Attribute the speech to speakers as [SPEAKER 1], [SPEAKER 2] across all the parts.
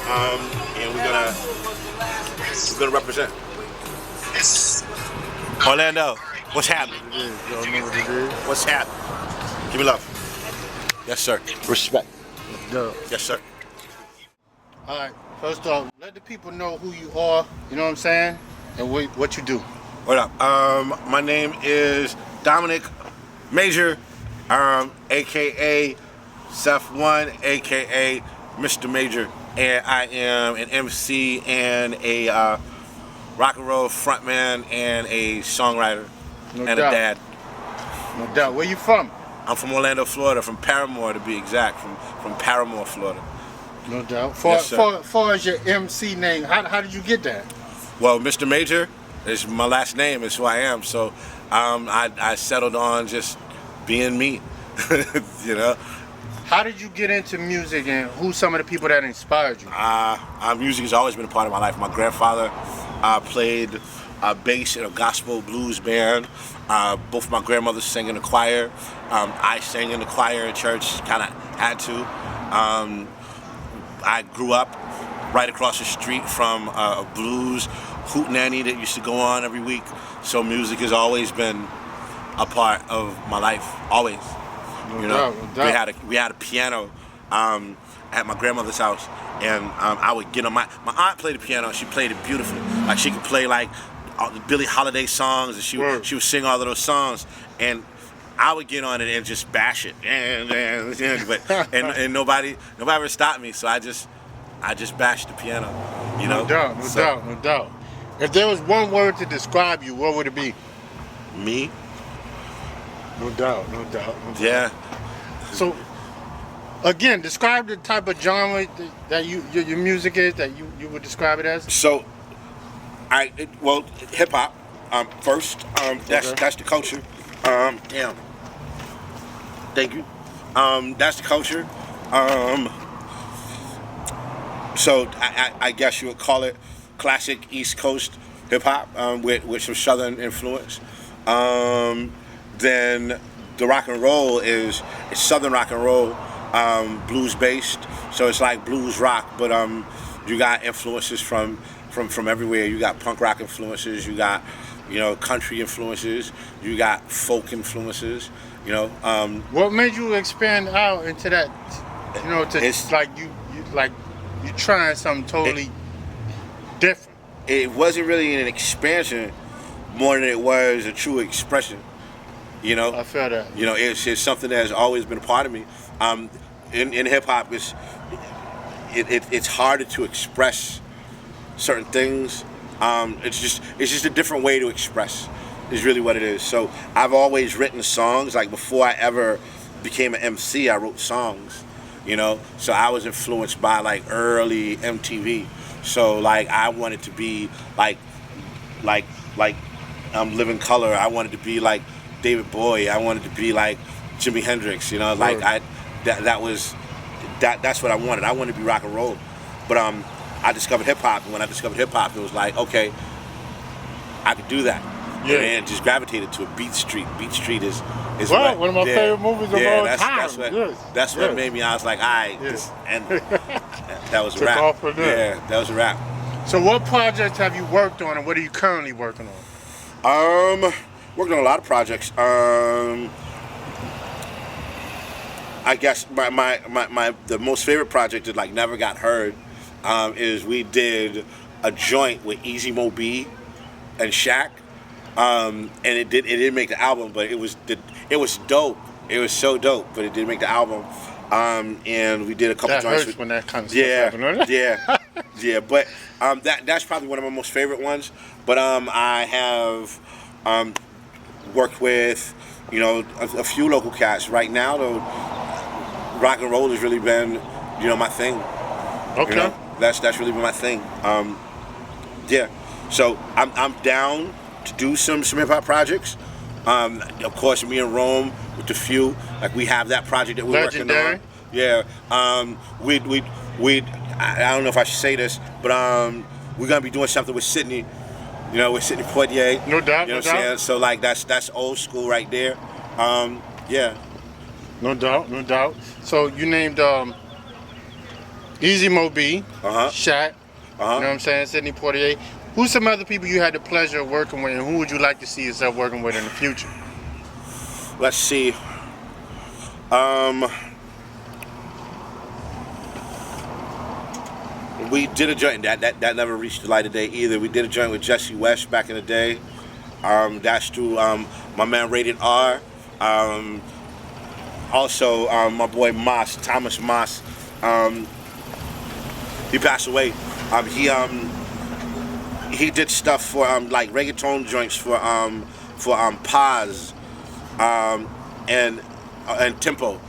[SPEAKER 1] and we're gonna represent. Orlando, what's happening?
[SPEAKER 2] Y'all know what it is?
[SPEAKER 1] What's happening? Give me love. Yes, sir. Respect.
[SPEAKER 2] Duh.
[SPEAKER 1] Yes, sir.
[SPEAKER 2] All right. First off, let the people know who you are. You know what I'm saying? And what you do.
[SPEAKER 1] What up? My name is Dominic Major, aka Seth One, aka Mr. Major, and I am an MC and a rock and roll frontman and a songwriter
[SPEAKER 2] No
[SPEAKER 1] and
[SPEAKER 2] doubt.
[SPEAKER 1] a dad.
[SPEAKER 2] No doubt. Where you from?
[SPEAKER 1] I'm from Orlando, Florida, from Paramore to be exact, from Paramore, Florida.
[SPEAKER 2] No doubt.
[SPEAKER 1] Yes, sir.
[SPEAKER 2] Far as your MC name, how did you get that?
[SPEAKER 1] Well, Mr. Major is my last name, is who I am, so I settled on just being me, you know.
[SPEAKER 2] How did you get into music, and who's some of the people that inspired you?
[SPEAKER 1] Music has always been a part of my life. My grandfather played bass in a gospel blues band. Both my grandmothers sang in the choir. I sang in the choir at church, kind of had to. I grew up right across the street from a blues hootenanny that used to go on every week. So music has always been a part of my life, always.
[SPEAKER 2] No
[SPEAKER 1] You
[SPEAKER 2] doubt,
[SPEAKER 1] know,
[SPEAKER 2] no doubt.
[SPEAKER 1] we had a piano at my grandmother's house, and I would get on my aunt played the piano. She played it beautifully. Like she could play like all the Billie Holiday songs, and she would sing all of those songs, and I would get on it and just bash it, and nobody ever stopped me. So I just bashed the piano, you know.
[SPEAKER 2] No doubt, no doubt. If there was one word to describe you, what would it be?
[SPEAKER 1] Me?
[SPEAKER 2] No doubt, no doubt. No doubt.
[SPEAKER 1] Yeah.
[SPEAKER 2] So, again, describe the type of genre that your music is, that you would describe it as.
[SPEAKER 1] So, hip hop first. That's the culture. Yeah. Thank you. That's the culture. So I guess you would call it classic East Coast hip hop with some Southern influence. Then the rock and roll it's Southern rock and roll, blues based. So it's like blues rock, but you got influences from everywhere. You got punk rock influences. You got country influences. You got folk influences.
[SPEAKER 2] What made you expand out into that? It's like you trying something totally different.
[SPEAKER 1] It wasn't really an expansion more than it was a true expression.
[SPEAKER 2] I feel that.
[SPEAKER 1] It's something that has always been a part of me. In hip hop, it's harder to express certain things. It's just a different way to express. Is really what it is. So I've always written songs. Like before I ever became an MC, I wrote songs. So I was influenced by like early MTV. So like I wanted to be like Living Color. I wanted to be like David Bowie. I wanted to be like Jimi Hendrix. That's what I wanted. I wanted to be rock and roll. But I discovered hip hop, and when I discovered hip hop, it was like, okay, I could do that.
[SPEAKER 2] Yeah.
[SPEAKER 1] And just gravitated to it. Beat Street. Beat Street is
[SPEAKER 2] one of my favorite movies of all time.
[SPEAKER 1] That's what made me. I was like, all right, and that was a
[SPEAKER 2] Took
[SPEAKER 1] wrap.
[SPEAKER 2] off from there.
[SPEAKER 1] Yeah, that was a wrap.
[SPEAKER 2] So what projects have you worked on, and what are you currently working on?
[SPEAKER 1] Working on a lot of projects. I guess the most favorite project that like never got heard is we did a joint with Easy Mo B and Shaq. And it didn't make the album, but it was dope. It was so dope, but it didn't make the album. And we did a couple
[SPEAKER 2] that
[SPEAKER 1] joints.
[SPEAKER 2] Hurts when that kind of stuff happens.
[SPEAKER 1] Yeah. But that's probably one of my most favorite ones. But I have worked with a few local cats. Right now, though, rock and roll has really been my thing.
[SPEAKER 2] Okay.
[SPEAKER 1] That's really been my thing. Yeah. So I'm down to do some hip hop projects. Of course, me and Rome with the few, like we have that project that we're
[SPEAKER 2] Legendary.
[SPEAKER 1] working on. Yeah. We I don't know if I should say this, but we're gonna be doing something with Sydney. With Sydney Poitier.
[SPEAKER 2] No doubt.
[SPEAKER 1] You know what I'm saying? So like that's old school right there. Yeah.
[SPEAKER 2] No doubt. So you named Easy Mo B,
[SPEAKER 1] Uh-huh.
[SPEAKER 2] Shaq, you know what I'm saying, Sidney Poitier. Who's some other people you had the pleasure of working with, and who would you like to see yourself working with in the future?
[SPEAKER 1] Let's see. We did a joint that never reached the light of day either. We did a joint with Jesse West back in the day. That's through my man Rated R. Also my boy Thomas Moss. He passed away. He did stuff for like reggaeton joints for Paz and Tempo.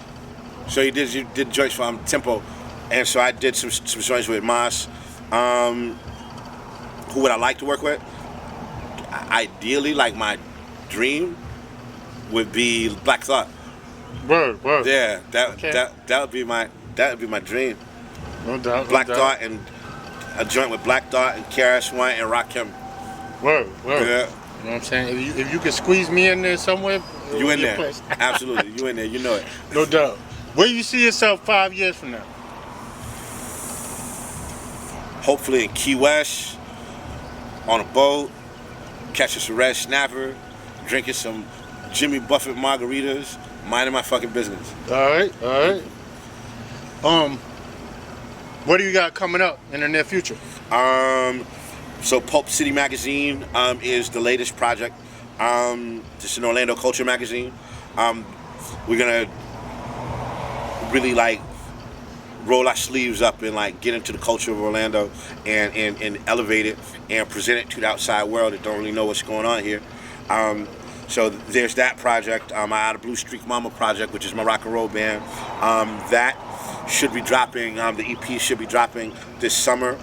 [SPEAKER 1] So he did joints for Tempo, and so I did some joints with Moss. Who would I like to work with? Ideally, like my dream would be Black Thought.
[SPEAKER 2] Word.
[SPEAKER 1] Yeah, that would be my dream.
[SPEAKER 2] No doubt.
[SPEAKER 1] Black Thought and a joint with Black Thought and KRS-One and Rakim.
[SPEAKER 2] Word.
[SPEAKER 1] Yeah.
[SPEAKER 2] You know what I'm saying? If you could squeeze me in there somewhere,
[SPEAKER 1] You in there. Absolutely. You in there. You know it.
[SPEAKER 2] No doubt. Where you see yourself 5 years from now?
[SPEAKER 1] Hopefully in Key West, on a boat, catching some red snapper, drinking some Jimmy Buffett margaritas, minding my fucking business.
[SPEAKER 2] All right. What do you got coming up in the near future?
[SPEAKER 1] So Pulp City Magazine is the latest project. It's an Orlando culture magazine. We're gonna really like roll our sleeves up and like get into the culture of Orlando and elevate it and present it to the outside world that don't really know what's going on here. So there's that project. I had a Blue Streak Mama project, which is my rock and roll band. That should be dropping. The EP should be dropping this summer.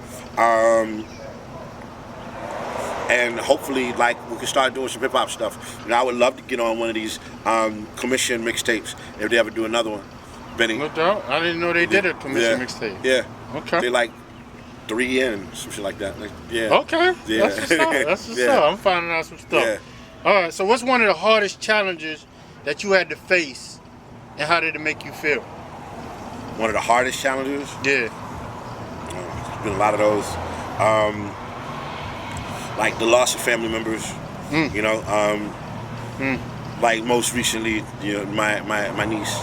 [SPEAKER 1] And hopefully, like, we can start doing some hip hop stuff. You know, I would love to get on one of these commission mixtapes if they ever do another one. Benny.
[SPEAKER 2] No doubt. I didn't know they did a commission mixtape.
[SPEAKER 1] Yeah.
[SPEAKER 2] Okay.
[SPEAKER 1] They like 3 in, some shit like that. Like, yeah.
[SPEAKER 2] Okay.
[SPEAKER 1] Yeah.
[SPEAKER 2] That's what's up. I'm finding out some stuff.
[SPEAKER 1] Yeah.
[SPEAKER 2] All right. So, what's one of the hardest challenges that you had to face, and how did it make you feel?
[SPEAKER 1] One of the hardest challenges?
[SPEAKER 2] Yeah.
[SPEAKER 1] There's been a lot of those. Like the loss of family members, you know. Like most recently, you know, my niece.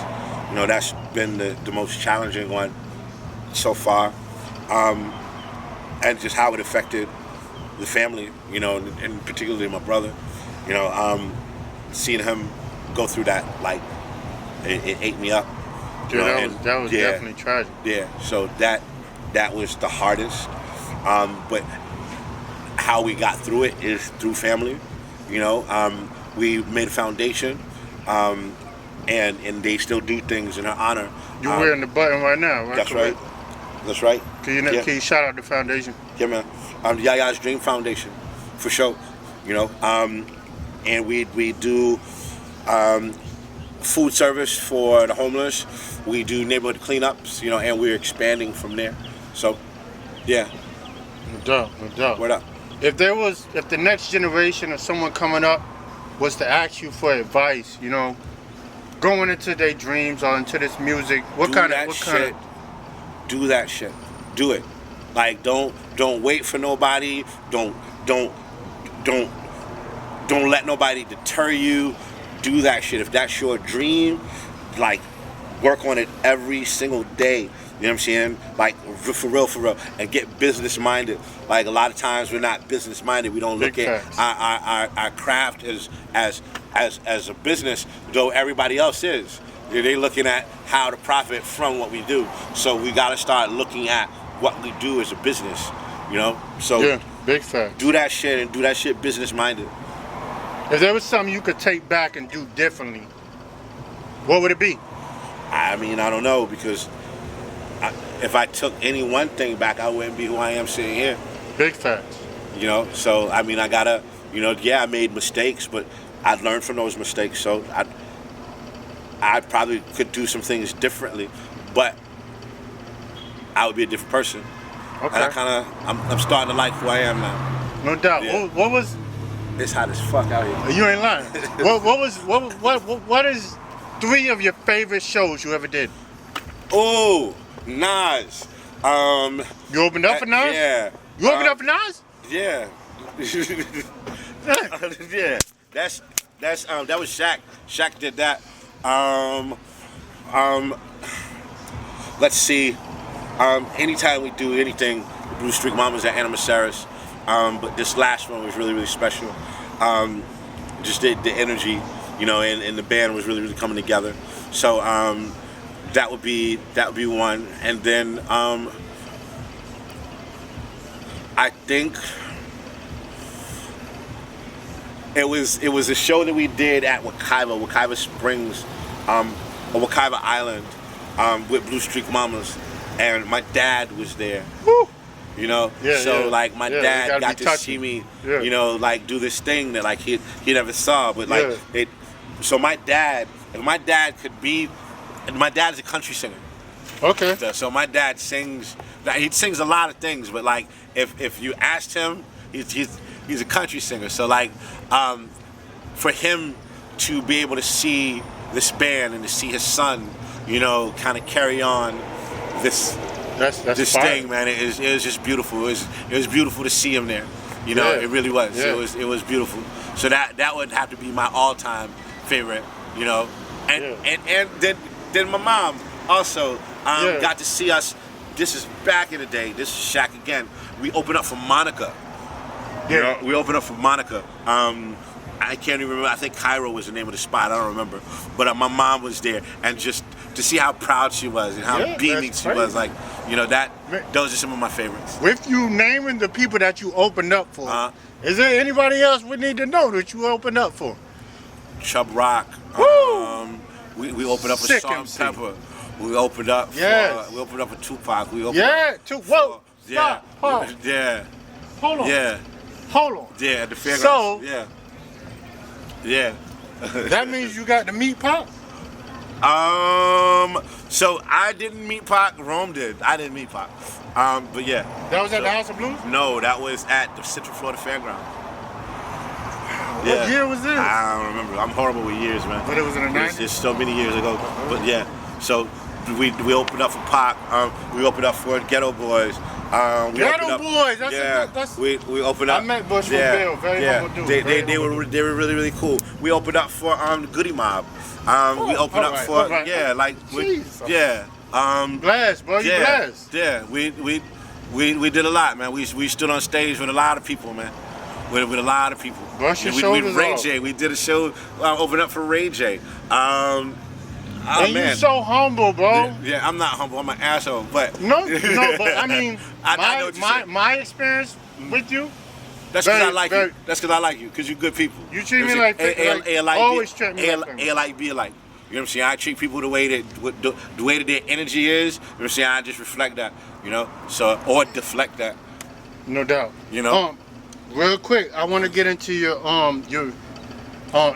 [SPEAKER 1] You know, that's been the most challenging one so far, and just how it affected the family. You know, and particularly my brother. You know, seeing him go through that, like, it ate me up.
[SPEAKER 2] Yeah, that was definitely tragic.
[SPEAKER 1] Yeah, so that was the hardest, but how we got through it is through family. You know, we made a foundation, and they still do things in her honor.
[SPEAKER 2] You're wearing the button right now, right?
[SPEAKER 1] That's right. That's right.
[SPEAKER 2] Can you shout out the foundation?
[SPEAKER 1] Yeah, man. Yaya's Dream Foundation, for sure. You know, and we do food service for the homeless. We do neighborhood cleanups, you know, and we're expanding from there. So, yeah.
[SPEAKER 2] No doubt.
[SPEAKER 1] Word up.
[SPEAKER 2] If the next generation or someone coming up was to ask you for advice, you know, going into their dreams or into this music,
[SPEAKER 1] do that shit. Do it. Like, don't wait for nobody. Don't let nobody deter you. Do that shit. If that's your dream, like, work on it every single day. You know what I'm saying? Like, for real. And get business minded. Like, a lot of times we're not business minded. We don't look at our craft as a business, though everybody else is. They're looking at how to profit from what we do. So we got to start looking at what we do as a business, you know? So
[SPEAKER 2] yeah, big fact.
[SPEAKER 1] Do that shit and do that shit business minded.
[SPEAKER 2] If there was something you could take back and do differently, what would it be?
[SPEAKER 1] I mean, I don't know, because if I took any one thing back, I wouldn't be who I am sitting here.
[SPEAKER 2] Big facts.
[SPEAKER 1] You know, so I mean, I gotta, you know, yeah, I made mistakes, but I learned from those mistakes. So I probably could do some things differently, but I would be a different person.
[SPEAKER 2] Okay.
[SPEAKER 1] And I'm starting to like who I am now.
[SPEAKER 2] No doubt.
[SPEAKER 1] Yeah.
[SPEAKER 2] What was?
[SPEAKER 1] It's hot as fuck out here.
[SPEAKER 2] You ain't lying. What is 3 of your favorite shows you ever did?
[SPEAKER 1] Oh, Nas,
[SPEAKER 2] You opened up for Nas?
[SPEAKER 1] Yeah.
[SPEAKER 2] You opened up for Nas?
[SPEAKER 1] Yeah. Yeah. That was Shaq. Shaq did that. Let's see. Anytime we do anything, Blue Streak Mamas at Anna Maceras. But this last one was really, really special. Just the energy, you know, and the band was really, really coming together. So that would be one. And then I think it was a show that we did at Wekiva Springs, or Wekiva Island, with Blue Streak Mamas, and my dad was there.
[SPEAKER 2] Woo.
[SPEAKER 1] You know, like my dad got to see me, you know, like do this thing that like he never saw, but like so my dad, if my dad could be, my dad's a country singer.
[SPEAKER 2] Okay.
[SPEAKER 1] So my dad sings. He sings a lot of things, but like if you asked him, he's a country singer. So like for him to be able to see this band and to see his son, you know, kind of carry on this thing, man, it was just beautiful. It was beautiful to see him there. You know, it really was. It was beautiful. So that would have to be my all-time favorite. You know, and then my mom also got to see us. This is back in the day. This is Shaq again. We opened up for Monica. Yeah. You know, we opened up for Monica. I can't even remember. I think Cairo was the name of the spot. I don't remember. But my mom was there, and just to see how proud she was and how beaming she was, like, you know, those are some of my favorites.
[SPEAKER 2] With you naming the people that you opened up for, is there anybody else we need to know that you opened up for?
[SPEAKER 1] Chub Rock.
[SPEAKER 2] Woo!
[SPEAKER 1] We opened up for Salt and Pepper. We opened up for Tupac. We opened up
[SPEAKER 2] Whoa! Stop! Pause. Hold on. Hold on.
[SPEAKER 1] Yeah, at the fairgrounds.
[SPEAKER 2] So
[SPEAKER 1] that
[SPEAKER 2] means you got to meet Pac?
[SPEAKER 1] So I didn't meet Pac. Rome did. I didn't meet Pac. But yeah.
[SPEAKER 2] That was at the House of Blues?
[SPEAKER 1] No, that was at the Central Florida Fairgrounds.
[SPEAKER 2] What year was this?
[SPEAKER 1] I don't remember. I'm horrible with years, man.
[SPEAKER 2] But it was in the 90s?
[SPEAKER 1] It's so many years ago. But yeah. So we opened up for Pac. We opened up for Ghetto Boys.
[SPEAKER 2] Ghetto Boys. That's
[SPEAKER 1] we opened up.
[SPEAKER 2] I met Bush with Bill. Very humble dude.
[SPEAKER 1] They were really, really cool. We opened up for Goody Mob. We opened up for
[SPEAKER 2] blast, bro. You blast.
[SPEAKER 1] Yeah. We did a lot, man. We stood on stage with a lot of people, man. With a lot of people.
[SPEAKER 2] Brush your shoulders
[SPEAKER 1] Ray
[SPEAKER 2] off.
[SPEAKER 1] J. We did a show, opened up for Ray J.
[SPEAKER 2] And you so humble, bro.
[SPEAKER 1] Yeah, I'm not humble. I'm an asshole. But
[SPEAKER 2] no, but I mean,
[SPEAKER 1] I know what
[SPEAKER 2] my experience with you.
[SPEAKER 1] That's because I like you. That's because I like you. Because you're good people.
[SPEAKER 2] You treat me like always treat me like
[SPEAKER 1] A like, B alike. You know what I'm saying? I treat people the way that their energy is. You know what I'm saying? I just reflect that. You know, or deflect that.
[SPEAKER 2] No doubt.
[SPEAKER 1] You know.
[SPEAKER 2] Real quick, I want to get into your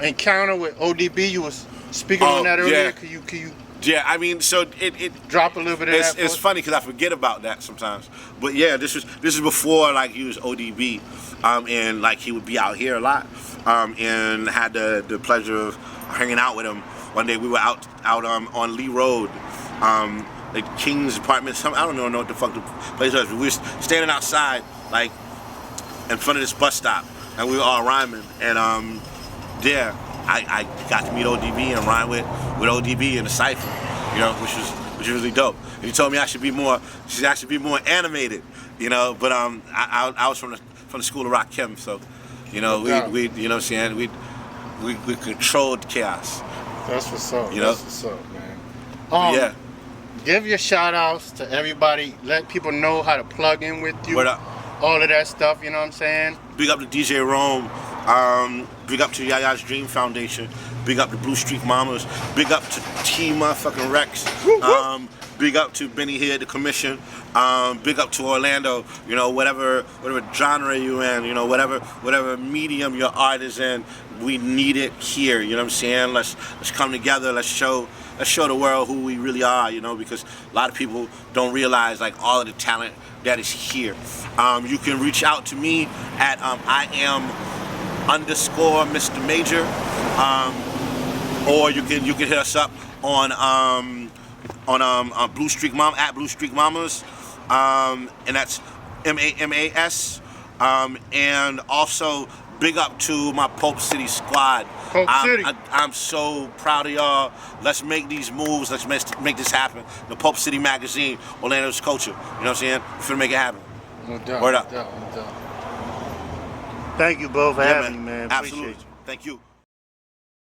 [SPEAKER 2] encounter with ODB. You was speaking on that earlier.
[SPEAKER 1] Yeah.
[SPEAKER 2] Can you?
[SPEAKER 1] Yeah, I mean, so it
[SPEAKER 2] drop a little bit of that.
[SPEAKER 1] It's funny because I forget about that sometimes. But yeah, this is before like he was ODB, and like he would be out here a lot, and had the pleasure of hanging out with him. One day we were out on Lee Road, like King's apartment. I don't know what the fuck the place was. But we were standing outside like in front of this bus stop, and we were all rhyming, and I got to meet ODB and rhyme with ODB in the cypher, you know, which was really dope. And he told me I should be more animated, you know. But I was from the school of Rakim, so you know we you know what I'm saying, we controlled chaos.
[SPEAKER 2] That's what's up.
[SPEAKER 1] You know?
[SPEAKER 2] That's what's up, man. Give your shout outs to everybody. Let people know how to plug in with you. All of that stuff, you know what I'm saying?
[SPEAKER 1] Big up to DJ Rome. Big up to Yaya's Dream Foundation. Big up to Blue Streak Mamas. Big up to Team motherfucking Rexz. Big up to Benny here at the commission. Big up to Orlando. You know, whatever genre you in, you know, whatever medium your art is in, we need it here. You know what I'm saying? Let's come together. Let's show the world who we really are. You know, because a lot of people don't realize like all of the talent that is here. You can reach out to me at @Mr. Major, or you can hit us up on Blue Streak Mom at Blue Streak Mamas, and that's MAMAS. And also big up to my Pope City squad. I'm so proud of y'all. Let's make these moves. Let's make this happen. The Pope City magazine, Orlando's culture. You know what I'm saying? We're finna make it happen.
[SPEAKER 2] No doubt.
[SPEAKER 1] Word up.
[SPEAKER 2] No doubt. Thank you both for having me, man.
[SPEAKER 1] Absolutely.
[SPEAKER 2] Appreciate you.
[SPEAKER 1] Thank you.